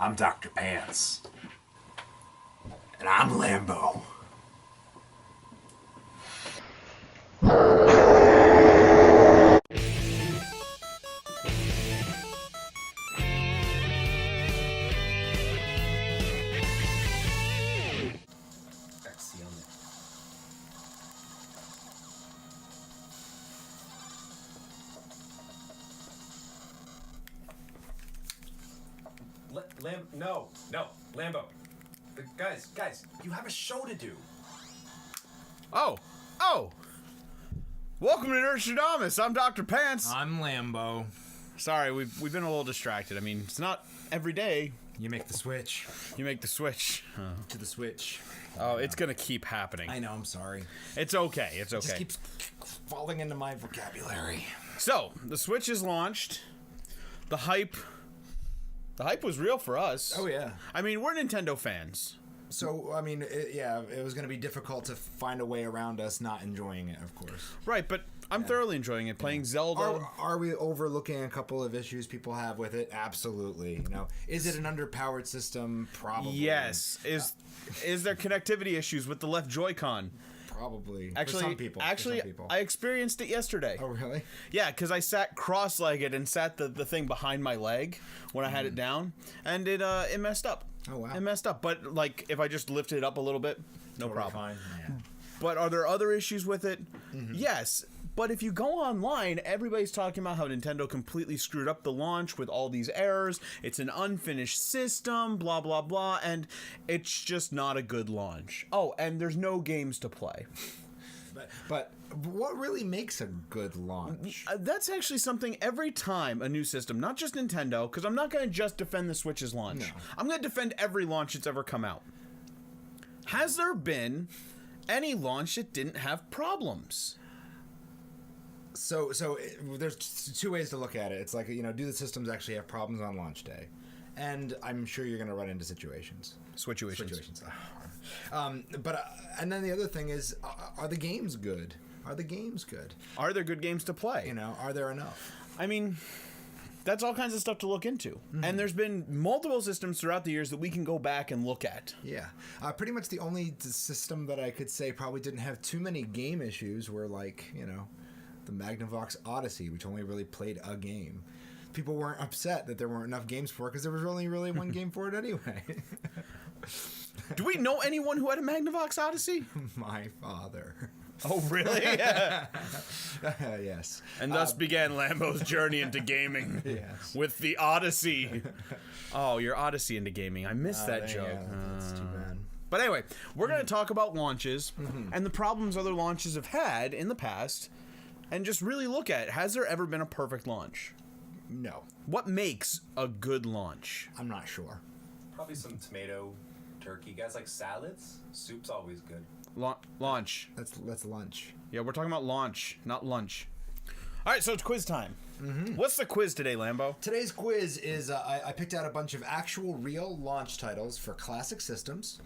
I'm Dr. Pants. And I'm Lambo. No, Lambo. Guys, you have a show to do. Oh! Welcome to Nerdstrodamus. I'm Dr. Pants. I'm Lambo. Sorry, we've been a little distracted. I mean, it's not every day You make the switch you make the switch. to the switch. Oh, it's gonna keep happening. I know, I'm sorry. It's okay. It's It just okay. keeps falling into my vocabulary. So the Switch is launched. The hype was real for us. Oh, yeah. I mean, we're Nintendo fans. So, I mean, it was going to be difficult to find a way around us not enjoying it, of course. Right, but I'm thoroughly enjoying it. Playing Zelda. Are we overlooking a couple of issues people have with it? Absolutely. You know, is it an underpowered system? Probably. Yes. Is there connectivity issues with the left Joy-Con? Probably. Actually, for some people. I experienced it yesterday. Oh, really? Yeah, because I sat cross-legged and sat the thing behind my leg when I had it down, and it messed up. Oh, wow. It messed up, but like if I just lifted it up a little bit, no Totally problem. fine. Yeah. But are there other issues with it? Yes. But if you go online, everybody's talking about how Nintendo completely screwed up the launch with all these errors. It's an unfinished system, blah, blah, blah, and it's just not a good launch. Oh, and there's no games to play. But what really makes a good launch? That's actually something every time a new system, not just Nintendo, because I'm not going to just defend the Switch's launch. No. I'm going to defend every launch that's ever come out. Has there been any launch that didn't have problems? So there's two ways to look at it. It's like, you know, do the systems actually have problems on launch day? And I'm sure you're going to run into situations. Situations. And then the other thing is, are the games good? Are Are there good games to play? You know, are there enough? I mean, that's all kinds of stuff to look into. And there's been multiple systems throughout the years that we can go back and look at. Yeah. Pretty much the only system that I could say probably didn't have too many game issues were, like, you know, the Magnavox Odyssey, which only really played a game. People weren't upset that there weren't enough games for it because there was only really one game for it anyway. Do we know anyone who had a Magnavox Odyssey? My father. Oh, really? Yes. And thus began Lambo's journey into gaming. Yes. With the Odyssey. Oh, your Odyssey into gaming. I missed that joke. That's too bad. But anyway, we're going to talk about launches and the problems other launches have had in the past and just really look at, has there ever been a perfect launch? No. What makes a good launch? I'm not sure. Probably some tomato, turkey. Guys like salads? Soup's always good. Launch. That's lunch. Yeah, we're talking about launch, not lunch. All right, so it's quiz time. What's the quiz today, Lambo? Today's quiz is I picked out a bunch of actual real launch titles for classic systems.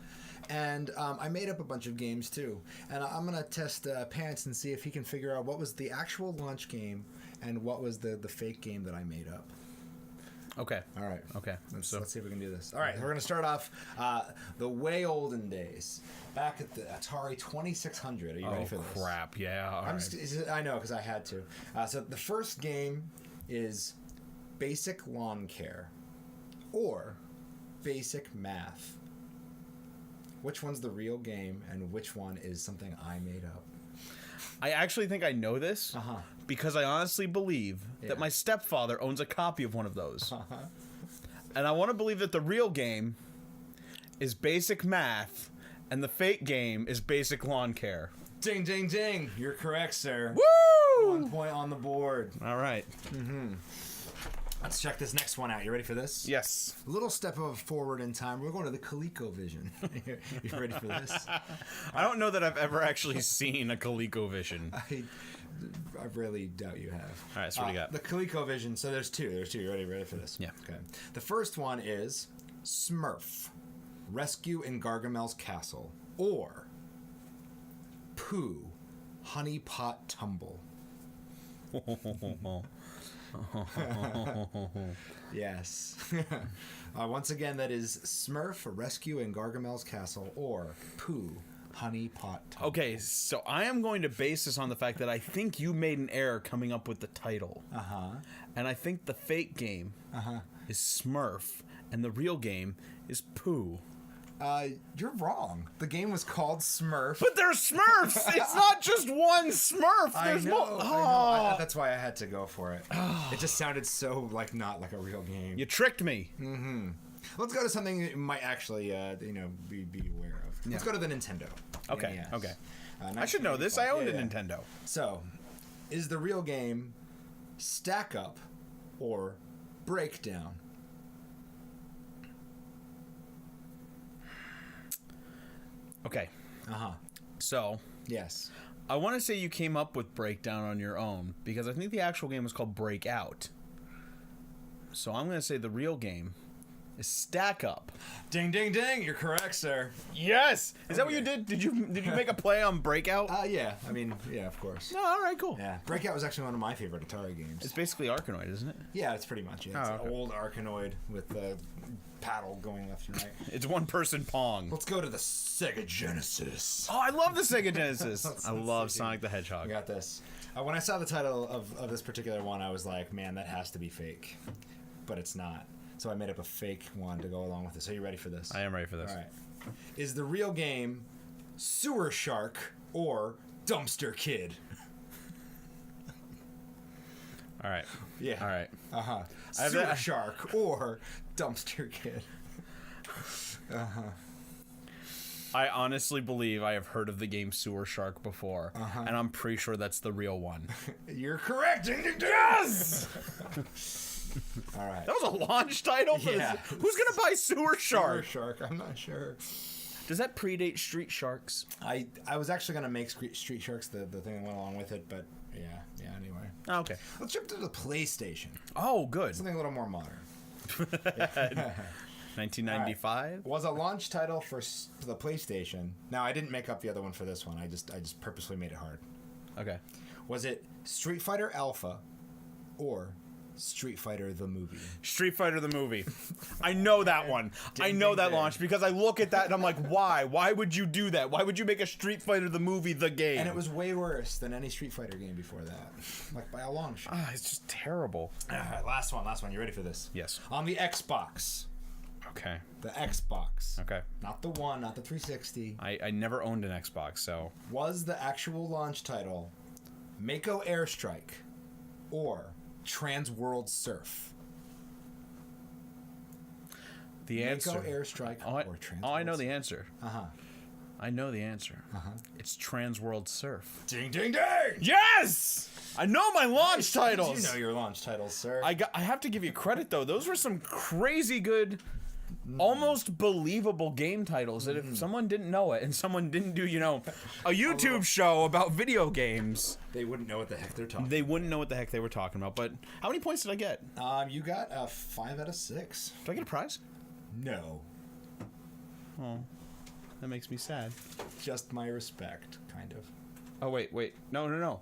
And I made up a bunch of games too. And I'm going to test Pants and see if he can figure out what was the actual launch game and what was the fake game that I made up. Okay. All right. Okay. Let's see if we can do this. All right. We're going to start off the way olden days. Back at the Atari 2600. Are you ready for this? Oh, crap. Yeah. All right. I know, because I had to. So the first game is Basic Lawn Care or Basic Math. Which one's the real game and which one is something I made up? I actually think I know this because I honestly believe that my stepfather owns a copy of one of those. And I want to believe that the real game is Basic Math and the fake game is Basic Lawn Care. Ding, ding, ding. You're correct, sir. Woo! 1 point on the board. All right. Let's check this next one out. You ready for this? Yes. A little step forward in time. We're going to the Colecovision. You ready for this? I don't know that I've ever actually seen a Colecovision. I really doubt you have. All right, so what do you got? The Colecovision. So there's two. You ready for this? Yeah. Okay. The first one is Smurf, Rescue in Gargamel's Castle, or Pooh, Honey Pot Tumble. Yes. Once again, that is Smurf, Rescue in Gargamel's Castle, or Pooh, Honey Pot Tub. Okay, so I am going to base this on the fact that I think you made an error coming up with the title. And I think the fake game is Smurf, and the real game is Pooh. You're wrong. The game was called Smurf. But there's Smurfs! It's not just one Smurf! There's more. I know. That's why I had to go for it. It just sounded so, like, not like a real game. You tricked me. Let's go to something you might actually, be aware of. Let's go to the Nintendo. Okay, NES. okay. I should know this. I owned a Nintendo. So, is the real game Stack Up or Breakdown? Okay. So, Yes. I want to say you came up with Breakdown on your own, because I think the actual game was called Breakout. So I'm going to say the real game is Stack Up. Ding, ding, ding. You're correct, sir. Yes! Is that what you did? Did you make a play on Breakout? Yeah. I mean, yeah, of course. No, all right, cool. Yeah. Breakout was actually one of my favorite Atari games. It's basically Arkanoid, isn't it? Yeah, it's pretty much it. It's okay. an old Arkanoid with the paddle going left and right. It's one-person Pong. Let's go to the Sega Genesis. Oh, I love the Sega Genesis. I love Sonic the Hedgehog. I got this. When I saw the title of this particular one, I was like, man, that has to be fake. But it's not. So I made up a fake one to go along with it. So you ready for this? I am ready for this. All right. Is the real game Sewer Shark or Dumpster Kid? All right. Yeah. All right. Sewer Shark or Dumpster Kid? I honestly believe I have heard of the game Sewer Shark before, and I'm pretty sure that's the real one. You're correct. Yes! All right. That was a launch title for Yeah. this. Who's gonna buy Sewer Shark? Sewer Shark. I'm not sure. Does that predate Street Sharks? I was actually gonna make Street Sharks the thing that went along with it, but yeah. Anyway, Oh, okay. let's jump to the PlayStation. Oh, good. Something a little more modern. 1995. Was a launch title for the PlayStation. Now I didn't make up the other one for this one. I just purposely made it hard. Okay. Was it Street Fighter Alpha or Street Fighter the movie? Street Fighter the movie. I know that one. I know that launch because I look at that and I'm like, why? Why would you do that? Why would you make a Street Fighter the movie the game? And it was way worse than any Street Fighter game before that. Like by a long shot. It's just terrible. Last one. You ready for this? Yes. On the Xbox. Okay. The Xbox. Okay. Not the one, not the 360. I never owned an Xbox, so. Was the actual launch title Mako Airstrike or Trans World Surf? The answer. Mako Airstrike or Trans I know World the Surf? answer. I know the answer. It's Trans World Surf. Ding, ding, ding! Yes! I know my launch titles. You know your launch titles, sir. I have to give you credit though. Those were some crazy good, almost believable game titles that if someone didn't know it and someone didn't do, a YouTube show about video games, They wouldn't know what the heck they're talking they wouldn't know what the heck they were talking about. But how many points did I get? You got a 5 out of 6. Did I get a prize? No. Oh, that makes me sad. Just my respect, kind of. Oh, wait. No.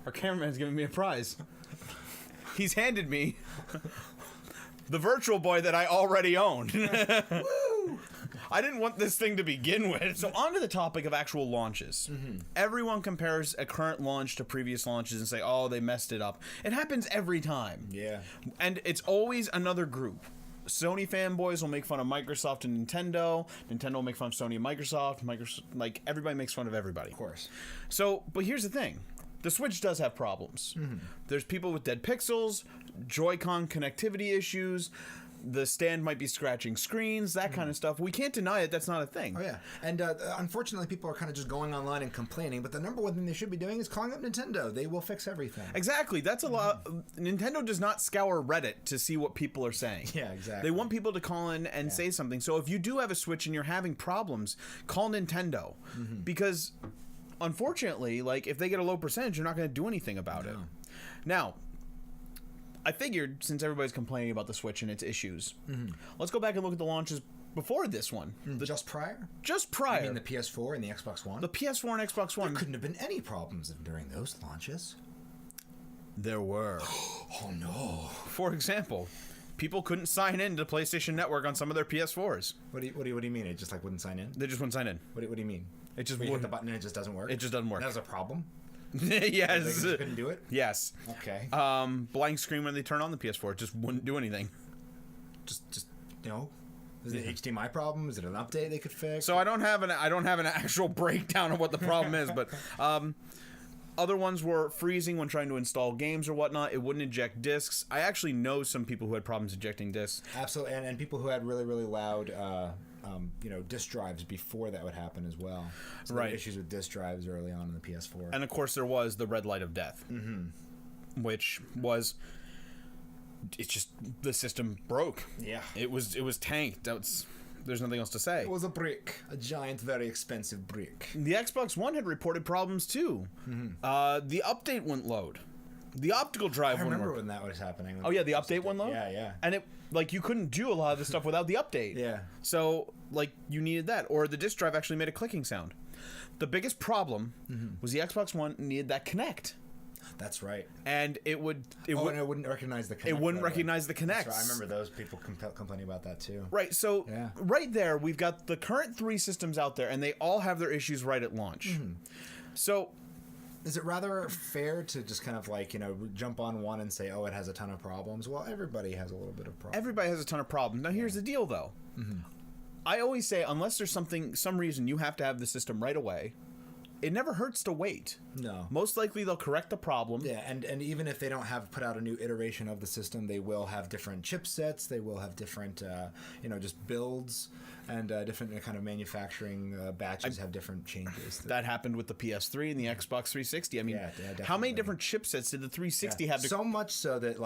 Our cameraman's giving me a prize. He's handed me the Virtual Boy that I already owned. Woo! I didn't want this thing to begin with. So on to the topic of actual launches. Everyone compares a current launch to previous launches and say, oh, they messed it up. It happens every time. Yeah. And it's always another group. Sony fanboys will make fun of Microsoft and Nintendo. Nintendo will make fun of Sony and Microsoft. Everybody makes fun of everybody. Of course. So, but here's the thing. The Switch does have problems. There's people with dead pixels, Joy-Con connectivity issues, the stand might be scratching screens, that kind of stuff. We can't deny it. That's not a thing. Oh, yeah. And unfortunately, people are kind of just going online and complaining, but the number one thing they should be doing is calling up Nintendo. They will fix everything. Exactly. That's a lot. Nintendo does not scour Reddit to see what people are saying. Yeah, exactly. They want people to call in and say something. So if you do have a Switch and you're having problems, call Nintendo. Because unfortunately, if they get a low percentage, you're not going to do anything about it. Now, I figured since everybody's complaining about the Switch and its issues, let's go back and look at the launches before this one. Just prior? Just prior. I mean the PS4 and the Xbox One? The PS4 and Xbox One. There couldn't have been any problems during those launches. There were. Oh, no. For example, people couldn't sign in to PlayStation Network on some of their PS4s. What do you mean? It just like wouldn't sign in? They just wouldn't sign in. What do you mean? It just Where you hit wouldn't. the button and it just doesn't work? It just doesn't work. That was a problem? Yes. They just couldn't do it? Yes. Okay. Blank screen when they turn on the PS4. It just wouldn't do anything. Just no? Is it an HDMI problem? Is it an update they could fix? So I don't have an actual breakdown of what the problem is, but other ones were freezing when trying to install games or whatnot. It wouldn't eject discs. I actually know some people who had problems ejecting discs. Absolutely, and people who had really, really loud, disk drives before that would happen as well. So there were Right. issues with disk drives early on in the PS4. And of course, there was the red light of death, which was it's just the system broke. Yeah. It was tanked. There's nothing else to say. It was a brick, a giant, very expensive brick. The Xbox One had reported problems too. The update wouldn't load. The optical drive I wouldn't remember work. when that was happening. Oh yeah, the update wouldn't load? Yeah. And it you couldn't do a lot of the stuff without the update. Yeah. So you needed that, or the disk drive actually made a clicking sound. The biggest problem was the Xbox One needed that Kinect. That's right. And it wouldn't recognize the Kinect. it wouldn't right away. recognize the Kinect. That's right. I remember those people complaining about that too. Right, so Yeah. right there, we've got the current 3 systems out there, and they all have their issues right at launch. So, Is it rather fair to just kind of jump on one and say, oh, it has a ton of problems? Well, everybody has a little bit of problems. everybody has a ton of problems. Now, here's the deal, though. I always say, unless there's some reason you have to have the system right away, it never hurts to wait. No. Most likely, they'll correct the problem. Yeah, and even if they don't have put out a new iteration of the system, they will have different chipsets. They will have different, just builds, and different kind of manufacturing batches have different changes. That happened with the PS3 and the Xbox 360. I mean, Yeah, how many definitely. different chipsets did the 360 have to... So much so that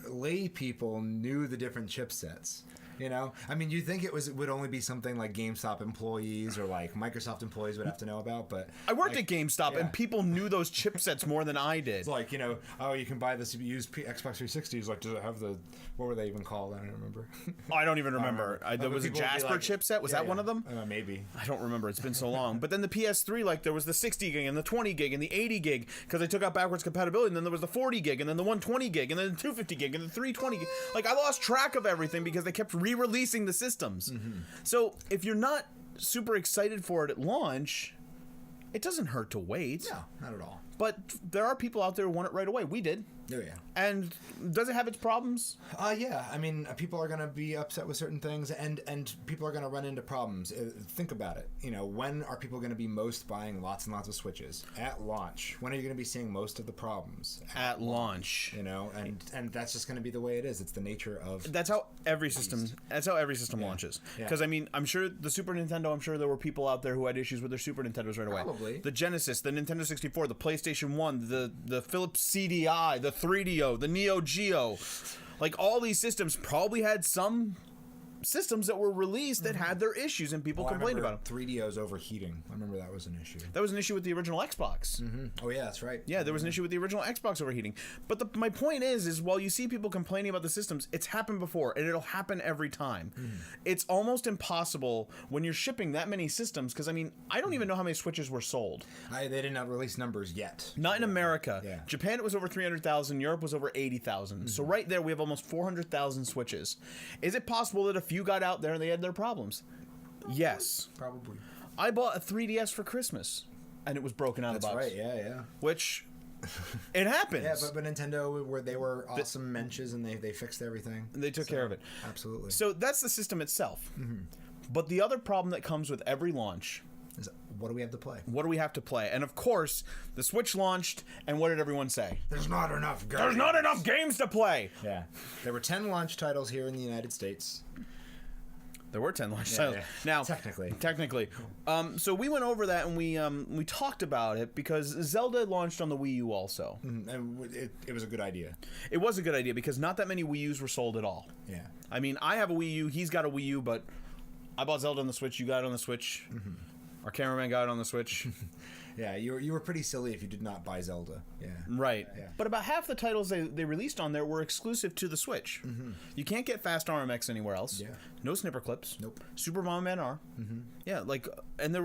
lay people knew the different chipsets. I mean, you think it would only be something like GameStop employees or Microsoft employees would have to know about, but I worked at GameStop, yeah. and people knew those chipsets more than I did. it's you can buy this used Xbox 360s. Does it have what were they even called? I don't remember. I don't even remember. There was a People would be Jasper chipset. Was that one of them? Maybe. I don't remember. It's been so long. But then the PS3, there was the 60 gig and the 20 gig and the 80 gig because they took out backwards compatibility. And then there was the 40 gig and then the 120 gig and then the 250 gig and the 320 gig. I lost track of everything because they kept re-releasing the systems. So if you're not super excited for it at launch, it doesn't hurt to wait. No, not at all. But there are people out there who want it right away. We did. Oh, yeah. And does it have its problems? Yeah. I mean, people are going to be upset with certain things, and people are going to run into problems. Think about it. When are people going to be most buying lots and lots of Switches? At launch. When are you going to be seeing most of the problems? At launch. And that's just going to be the way it is. It's the nature of... That's how every system launches. Yeah. Because I'm sure the Super Nintendo, I'm sure there were people out there who had issues with their Super Nintendos right away. Probably. The Genesis, the Nintendo 64, the PlayStation 1, the Philips CDI, the 3DO, the Neo Geo. All these systems probably had some systems that were released that had their issues and people complained about them. 3DO's overheating. I remember that was an issue. That was an issue with the original Xbox. Oh, yeah, that's right. Yeah, there was an issue with the original Xbox overheating. But my point is while you see people complaining about the systems, it's happened before, and it'll happen every time. It's almost impossible when you're shipping that many systems, because, I don't even know how many Switches were sold. They did not release numbers yet. Not in America. Yeah. Japan, it was over 300,000. Europe was over 80,000. So right there, we have almost 400,000 Switches. Is it possible that a few got out there and they had their problems? Yes. Probably. I bought a 3DS for Christmas, and it was broken out of the That's box. right, yeah. Which, it happens. Yeah, but Nintendo, they were awesome mensches, and they fixed everything. They took care of it. Absolutely. So that's the system itself. But the other problem that comes with every launch, What do we have to play? what do we have to play? And of course, the Switch launched, and what did everyone say? There's not enough games. There's not enough games to play! Yeah. There were 10 launch titles here in the United States. There were 10 launch titles. yeah. Now, Technically. So we went over that, and we talked about it because Zelda launched on the Wii U also. And it was a good idea. It was a good idea because not that many Wii U's were sold at all. Yeah. I have a Wii U, he's got a Wii U, but I bought Zelda on the Switch, you got it on the Switch. Our cameraman got it on the Switch. Yeah, you were pretty silly if you did not buy Zelda. Yeah. Right. Yeah. But about half the titles they released on there were exclusive to the Switch. You can't get Fast RMX anywhere else. Yeah. No snipper clips. Nope. Super Bomberman R. Yeah, and there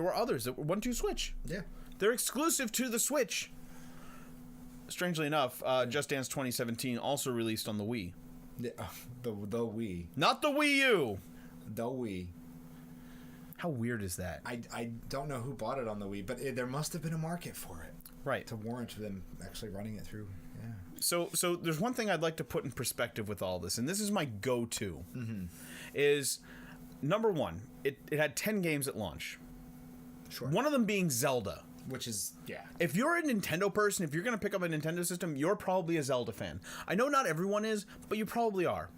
were others that were 1-2 Switch. Yeah. They're exclusive to the Switch. Strangely enough, Just Dance 2017 also released on the Wii. The Wii. Not the Wii U. The Wii. How weird is that? I don't know who bought it on the Wii, but there must have been a market for it. Right. To warrant them actually running it through. Yeah. So there's one thing I'd like to put in perspective with all this, and this is my go-to, is, number one, it had 10 games at launch. Sure. One of them being Zelda. Which is, yeah. If you're a Nintendo person, if you're going to pick up a Nintendo system, you're probably a Zelda fan. I know not everyone is, but you probably are.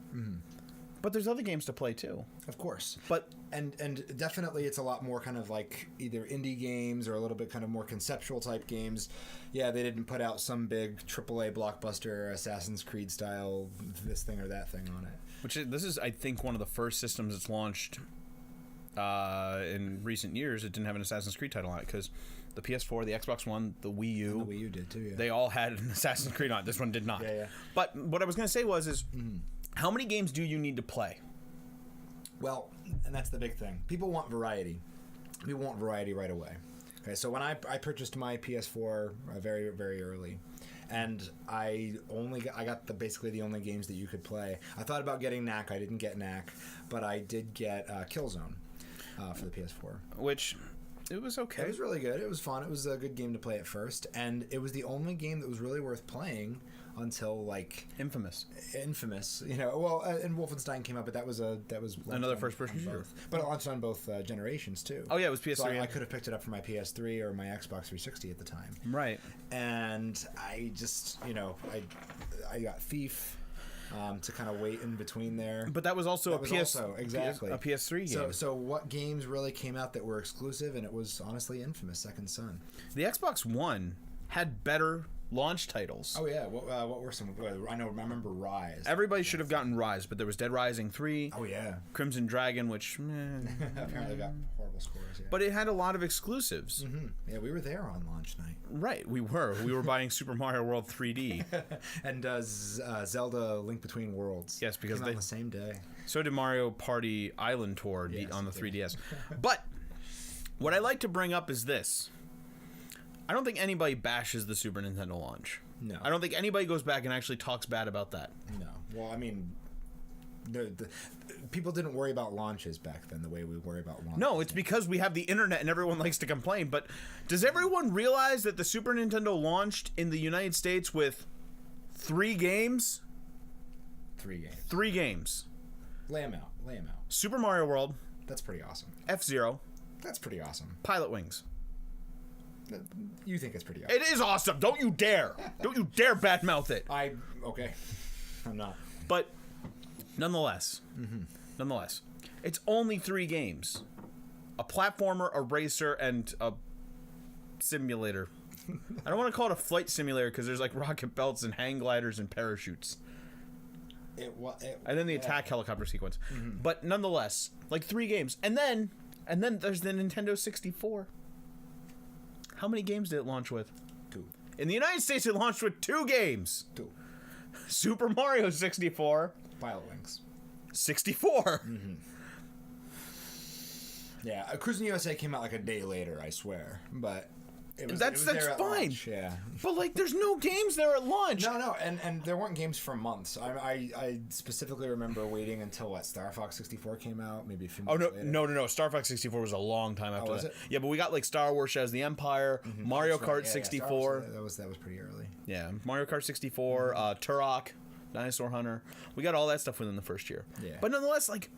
But there's other games to play, too. Of course. But And definitely it's a lot more kind of like either indie games or a little bit kind of more conceptual type games. Yeah, they didn't put out some big AAA blockbuster Assassin's Creed style this thing or that thing on it. This is, I think, one of the first systems that's launched in recent years. It didn't have an Assassin's Creed title on it, because the PS4, the Xbox One, the Wii U... And the Wii U did, too, yeah. They all had an Assassin's Creed on it. This one did not. Yeah. But what I was going to say was, how many games do you need to play? Well, and that's the big thing. People want variety. People want variety right away. Okay, so when I purchased my PS4 very, very early, and I got basically the only games that you could play. I thought about getting Knack. I didn't get Knack, but I did get Killzone for the PS4. Which, it was okay. It was really good. It was fun. It was a good game to play at first, and it was the only game that was really worth playing until like Infamous, you know. Well, and Wolfenstein came out, but that was another first-person shooter. But it launched on both generations too. Oh yeah, it was PS3. So I could have picked it up for my PS3 or my Xbox 360 at the time. Right. And I just, you know, I got Thief. To kind of wait in between there, but that was also exactly a PS3 game. So what games really came out that were exclusive? And it was honestly Infamous Second Son. The Xbox One had better launch titles. Oh yeah, what were some? I remember Rise. Everybody should have gotten Rise, but there was Dead Rising 3. Oh yeah, Crimson Dragon, which apparently got horrible scores. Yeah. But it had a lot of exclusives. Yeah, we were there on launch night. Right, we were buying Super Mario World 3D and Zelda: Link Between Worlds. Yes, because came out on the same day. So did Mario Party Island Tour on the 3DS. But what I like to bring up is this. I don't think anybody bashes the Super Nintendo launch. No. I don't think anybody goes back and actually talks bad about that. No. Well, I mean, the people didn't worry about launches back then the way we worry about launches. No, it's because we have the internet and everyone likes to complain. But does everyone realize that the Super Nintendo launched in the United States with 3 games? 3 games. 3 games. Lay them out. Super Mario World. That's pretty awesome. F-Zero. That's pretty awesome. Pilot Wings. You think it's pretty awesome. It is awesome. Don't you dare. Don't you dare badmouth it. Okay. I'm not. But nonetheless, it's only 3 games. A platformer, a racer, and a simulator. I don't want to call it a flight simulator because there's like rocket belts and hang gliders and parachutes. And then the attack helicopter sequence. But nonetheless, like 3 games. And then there's the Nintendo 64. How many games did it launch with? 2. In the United States, it launched with 2 games. 2. Super Mario 64. Pilot Wings. 64. Yeah, Cruising USA came out like a day later, I swear. But that's there at fine. Launch, yeah. But like, there's no games there at launch. No, and there weren't games for months. I specifically remember waiting until Star Fox 64 came out, maybe a few months later. No. Star Fox 64 was a long time after was that. it? Yeah, but we got like Star Wars: Shadows of the Empire, Mario Kart 64. That was pretty early. Yeah, Mario Kart 64, Turok, Dinosaur Hunter. We got all that stuff within the first year. Yeah. But nonetheless, like,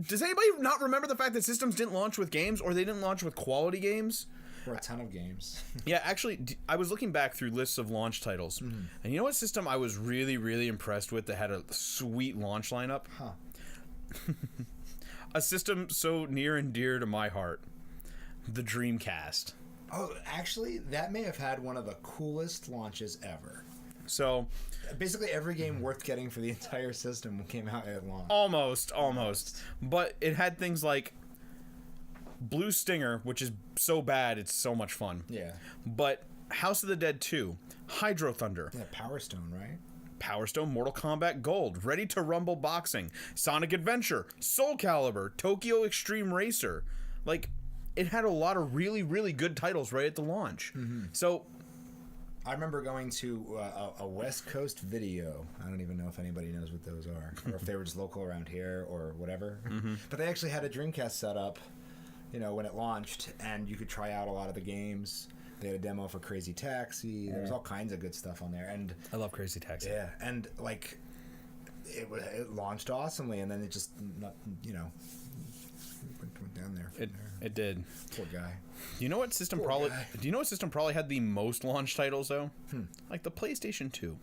does anybody not remember the fact that systems didn't launch with games, or they didn't launch with quality games? Or a ton of games. Yeah, actually, I was looking back through lists of launch titles, and you know what system I was really, really impressed with that had a sweet launch lineup? Huh. A system so near and dear to my heart. The Dreamcast. Oh, actually, that may have had one of the coolest launches ever. So, basically every game worth getting for the entire system came out at launch. Almost. But it had things like Blue Stinger, which is so bad, it's so much fun. Yeah. But House of the Dead 2, Hydro Thunder. Yeah, Power Stone, right? Power Stone, Mortal Kombat Gold, Ready to Rumble Boxing, Sonic Adventure, Soul Calibur, Tokyo Extreme Racer. Like, it had a lot of really, really good titles right at the launch. So, I remember going to a West Coast Video. I don't even know if anybody knows what those are, or if they were just local around here or whatever. But they actually had a Dreamcast set up, when it launched, and you could try out a lot of the games. They had a demo for Crazy Taxi. There was all kinds of good stuff on there, and I love Crazy Taxi. yeah, and like it launched awesomely, and then it just went down there. It did. Poor guy. Do you know what system probably had the most launch titles though? Like the PlayStation 2.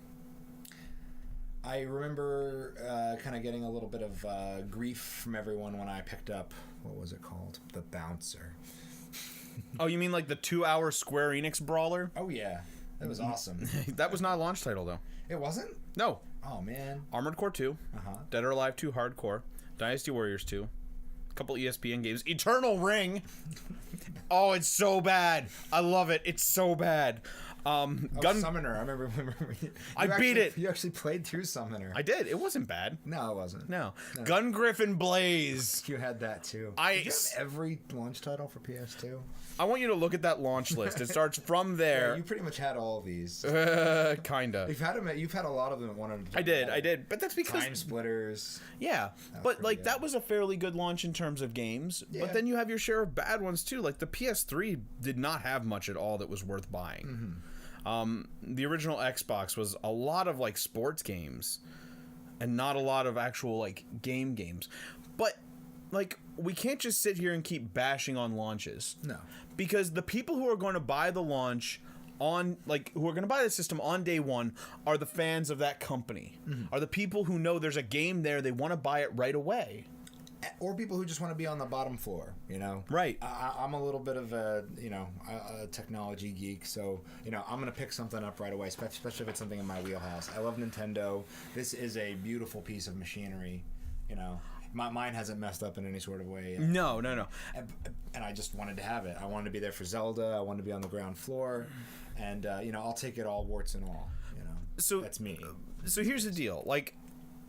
I remember kind of getting a little bit of grief from everyone when I picked up, what was it called? The Bouncer. Oh, you mean like the 2-hour Square Enix brawler? Oh yeah, that was awesome. That was not a launch title though. It wasn't? No. Oh man. Armored Core 2, Dead or Alive 2 Hardcore, Dynasty Warriors 2, a couple ESPN games, Eternal Ring. Oh, it's so bad. I love it. It's so bad. Summoner. I remember. I beat it. You actually played through Summoner. I did. It wasn't bad. No, it wasn't. No. Gun Griffin Blaze. You had that too. Did you have every launch title for PS2? I want you to look at that launch list. It starts from there. Yeah, you pretty much had all of these. Kinda. You've had a lot of them at one of I did. But that's because Time Splitters. Yeah. But like that was a fairly good launch in terms of games. Yeah. But then you have your share of bad ones too. Like the PS3 did not have much at all that was worth buying. The original Xbox was a lot of like sports games and not a lot of actual like games. But like we can't just sit here and keep bashing on launches. No. Because the people who are going to buy the launch who are going to buy the system on day one are the fans of that company. Are the people who know there's a game there, they want to buy it right away. Or people who just want to be on the bottom floor, Right. I'm a little bit of a technology geek, so, I'm going to pick something up right away, especially if it's something in my wheelhouse. I love Nintendo. This is a beautiful piece of machinery, Mine hasn't messed up in any sort of way. No. And I just wanted to have it. I wanted to be there for Zelda. I wanted to be on the ground floor. And, I'll take it all, warts and all, So that's me. So here's the deal. Like,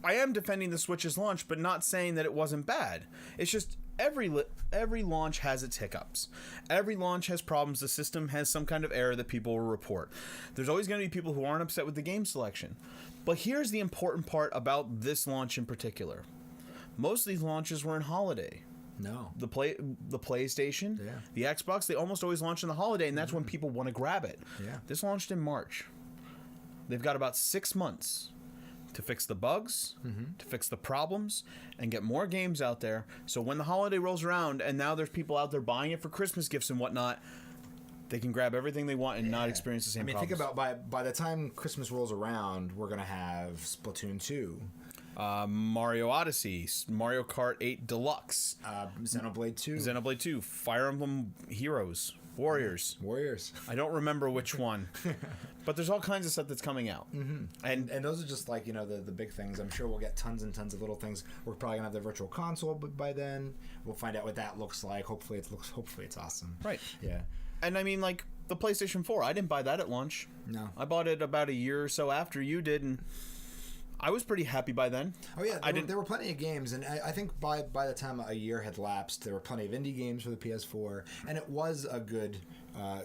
I am defending the Switch's launch, but not saying that it wasn't bad. It's just every launch has its hiccups. Every launch has problems. The system has some kind of error that people will report. There's always going to be people who aren't upset with the game selection. But here's the important part about this launch in particular. Most of these launches were in holiday. No. The PlayStation, the Xbox, they almost always launch in the holiday, and that's when people want to grab it. Yeah. This launched in March. They've got about 6 months to fix the bugs, to fix the problems, and get more games out there. So when the holiday rolls around, and now there's people out there buying it for Christmas gifts and whatnot, they can grab everything they want and not experience the same problems. Think about by the time Christmas rolls around, we're going to have Splatoon 2. Mario Odyssey, Mario Kart 8 Deluxe, Xenoblade 2, Fire Emblem Heroes, Warriors. I don't remember which one, but there's all kinds of stuff that's coming out. And those are just like, the big things. I'm sure we'll get tons and tons of little things. We're probably going to have the Virtual Console by then. We'll find out what that looks like. Hopefully it's awesome. Right. Yeah. And I mean, like, the PlayStation 4, I didn't buy that at launch. No. I bought it about a year or so after you did, and I was pretty happy by then. Oh yeah, there were plenty of games, and I think by the time a year had lapsed, there were plenty of indie games for the PS4, and it was a good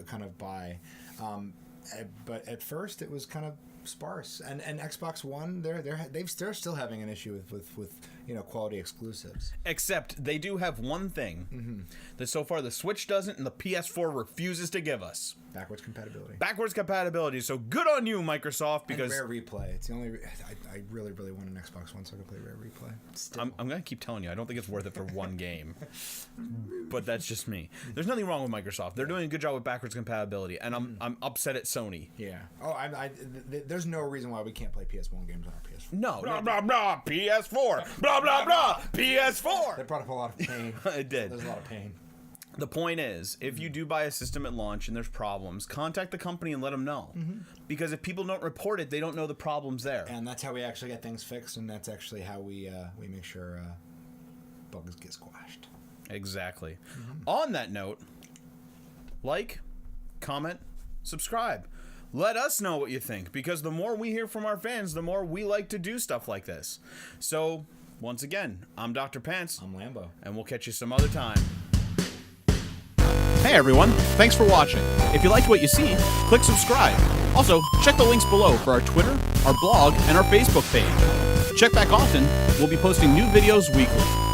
kind of buy. But at first, it was kind of sparse. And Xbox One, they're still having an issue with quality exclusives. Except they do have one thing that so far the Switch doesn't, and the PS4 refuses to give us. Backwards compatibility. So good on you, Microsoft, because and Rare Replay. It's the only. I really want an Xbox One so I can play Rare Replay. I'm gonna keep telling you, I don't think it's worth it for one game, but that's just me. There's nothing wrong with Microsoft. They're doing a good job with backwards compatibility, and I'm upset at Sony. Yeah. Oh, there's no reason why we can't play PS1 games on our PS4. No. Blah blah blah. PS4. Blah blah blah. PS4. That brought up a lot of pain. It did. There's a lot of pain. The point is, if you do buy a system at launch and there's problems, contact the company and let them know. Because if people don't report it, they don't know the problem's there. And that's how we actually get things fixed, and that's actually how we make sure bugs get squashed. Exactly. On that note, like, comment, subscribe. Let us know what you think, because the more we hear from our fans, the more we like to do stuff like this. So, once again, I'm Dr. Pants. I'm Lambo. And we'll catch you some other time. Hey everyone, thanks for watching. If you liked what you see, click subscribe. Also, check the links below for our Twitter, our blog, and our Facebook page. Check back often, we'll be posting new videos weekly.